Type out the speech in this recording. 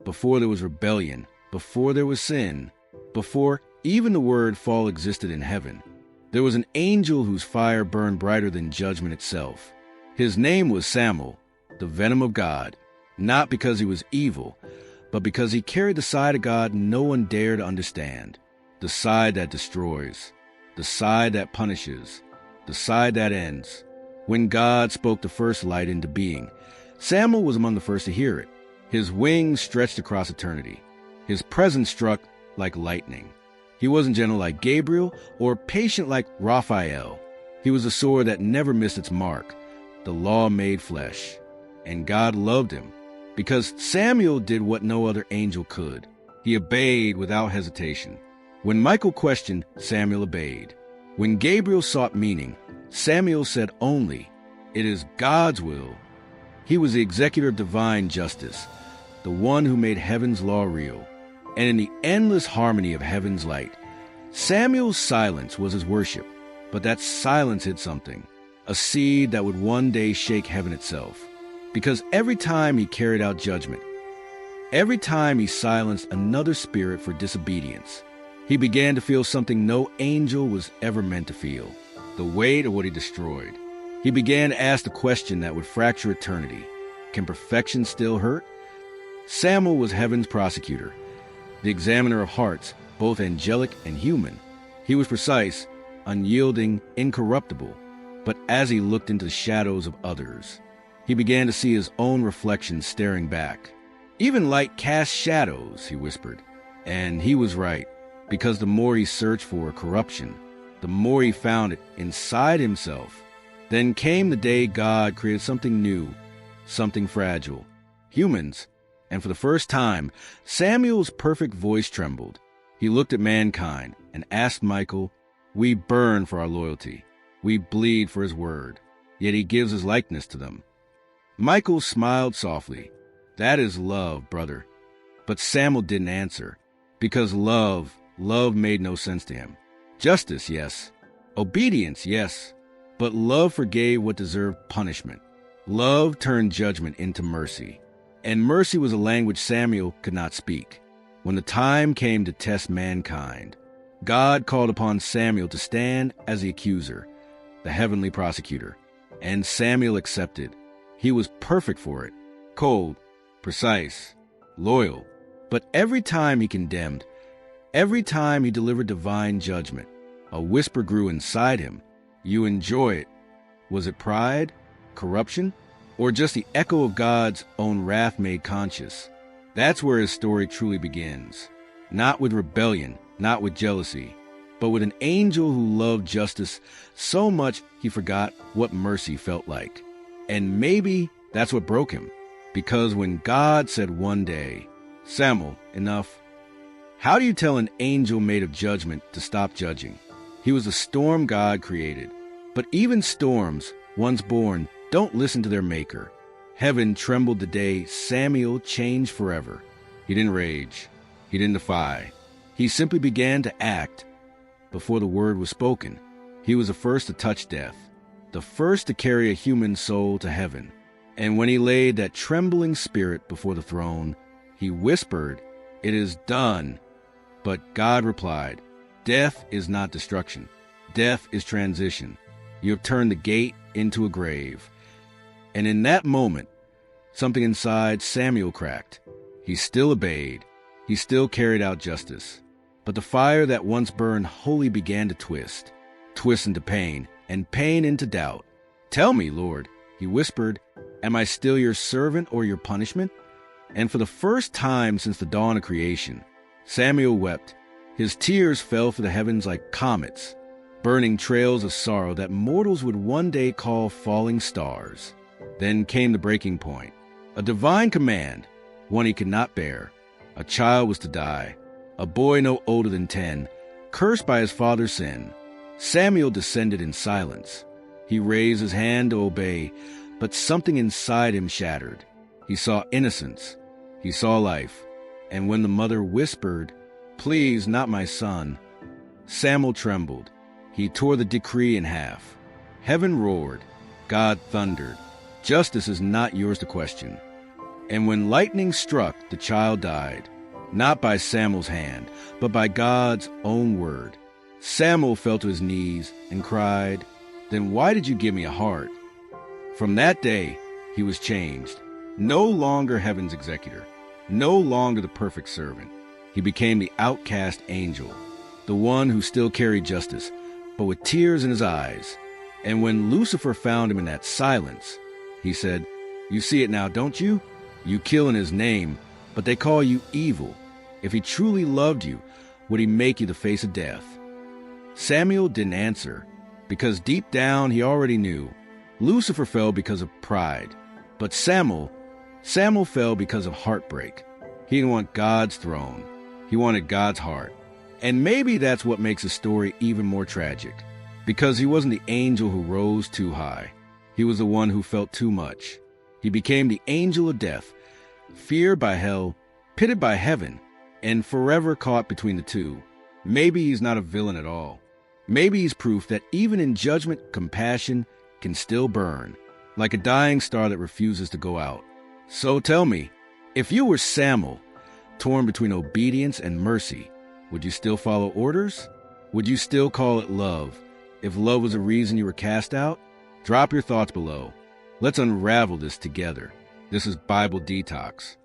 before there was rebellion, before there was sin, before even the word fall existed in heaven. There was an angel whose fire burned brighter than judgment itself. His name was Samael, the venom of God, not because he was evil, but because he carried the side of God no one dared to understand, the side that destroys, the side that punishes, the side that ends. When God spoke the first light into being, Samael was among the first to hear it. His wings stretched across eternity. His presence struck like lightning. He wasn't gentle like Gabriel or patient like Raphael. He was a sword that never missed its mark, the law made flesh. And God loved him because Samael did what no other angel could. He obeyed without hesitation. When Michael questioned, Samael obeyed. When Gabriel sought meaning, Samael said only, "It is God's will." He was the executor of divine justice, the one who made heaven's law real. And in the endless harmony of heaven's light, Samael's silence was his worship. But that silence hid something, a seed that would one day shake heaven itself. Because every time he carried out judgment, every time he silenced another spirit for disobedience, he began to feel something no angel was ever meant to feel, the weight of what he destroyed. He began to ask the question that would fracture eternity: can perfection still hurt? Samael was heaven's prosecutor, the examiner of hearts, both angelic and human. He was precise, unyielding, incorruptible. But as he looked into the shadows of others, he began to see his own reflection staring back. "Even light casts shadows," he whispered. And he was right, because the more he searched for corruption, the more he found it inside himself. Then came the day God created something new, something fragile, humans. And for the first time, Samuel's perfect voice trembled. He looked at mankind and asked Michael, "We burn for our loyalty. We bleed for his word. Yet he gives his likeness to them." Michael smiled softly. "That is love, brother." But Samael didn't answer, because love made no sense to him. Justice, yes. Obedience, yes. But love forgave what deserved punishment. Love turned judgment into mercy. And mercy was a language Samael could not speak. When the time came to test mankind, God called upon Samael to stand as the accuser, the heavenly prosecutor. And Samael accepted. He was perfect for it, cold, precise, loyal. But every time he condemned, every time he delivered divine judgment, a whisper grew inside him. You enjoy it. Was it pride, corruption, or just the echo of God's own wrath made conscious? That's where his story truly begins. Not with rebellion, not with jealousy, but with an angel who loved justice so much he forgot what mercy felt like. And maybe that's what broke him. Because when God said one day, "Samael, enough," how do you tell an angel made of judgment to stop judging? He was a storm God created. But even storms, once born, don't listen to their maker. Heaven trembled the day Samael changed forever. He didn't rage. He didn't defy. He simply began to act. Before the word was spoken, he was the first to touch death, the first to carry a human soul to heaven. And when he laid that trembling spirit before the throne, he whispered, "It is done." But God replied, "Death is not destruction. Death is transition. You have turned the gate into a grave." And in that moment, something inside Samael cracked. He still obeyed. He still carried out justice. But the fire that once burned holy began to twist into pain, and pain into doubt. "Tell me, Lord," he whispered, "am I still your servant or your punishment?" And for the first time since the dawn of creation, Samael wept. His tears fell for the heavens like comets, burning trails of sorrow that mortals would one day call falling stars. Then came the breaking point. A divine command, one he could not bear. A child was to die, a boy no older than 10, cursed by his father's sin. Samael descended in silence. He raised his hand to obey, but something inside him shattered. He saw innocence. He saw life. And when the mother whispered, "Please, not my son," Samael trembled. He tore the decree in half. Heaven roared. God thundered. Justice is not yours to question. And when lightning struck, the child died, not by Samuel's hand, but by God's own word. Samuel fell to his knees and cried, "Then why did you give me a heart?" From that day, he was changed. No longer heaven's executor, no longer the perfect servant. He became the outcast angel, the one who still carried justice, but with tears in his eyes. And when Lucifer found him in that silence, he said, "You see it now, don't you? You kill in his name, but they call you evil. If he truly loved you, would he make you the face of death?" Samuel didn't answer, because deep down he already knew. Lucifer fell because of pride, but Samuel fell because of heartbreak. He didn't want God's throne. He wanted God's heart. And maybe that's what makes the story even more tragic, because he wasn't the angel who rose too high. He was the one who felt too much. He became the angel of death, feared by hell, pitted by heaven, and forever caught between the two. Maybe he's not a villain at all. Maybe he's proof that even in judgment, compassion can still burn, like a dying star that refuses to go out. So tell me, if you were Samuel, torn between obedience and mercy, would you still follow orders? Would you still call it love, if love was the reason you were cast out? Drop your thoughts below. Let's unravel this together. This is Bible Detox.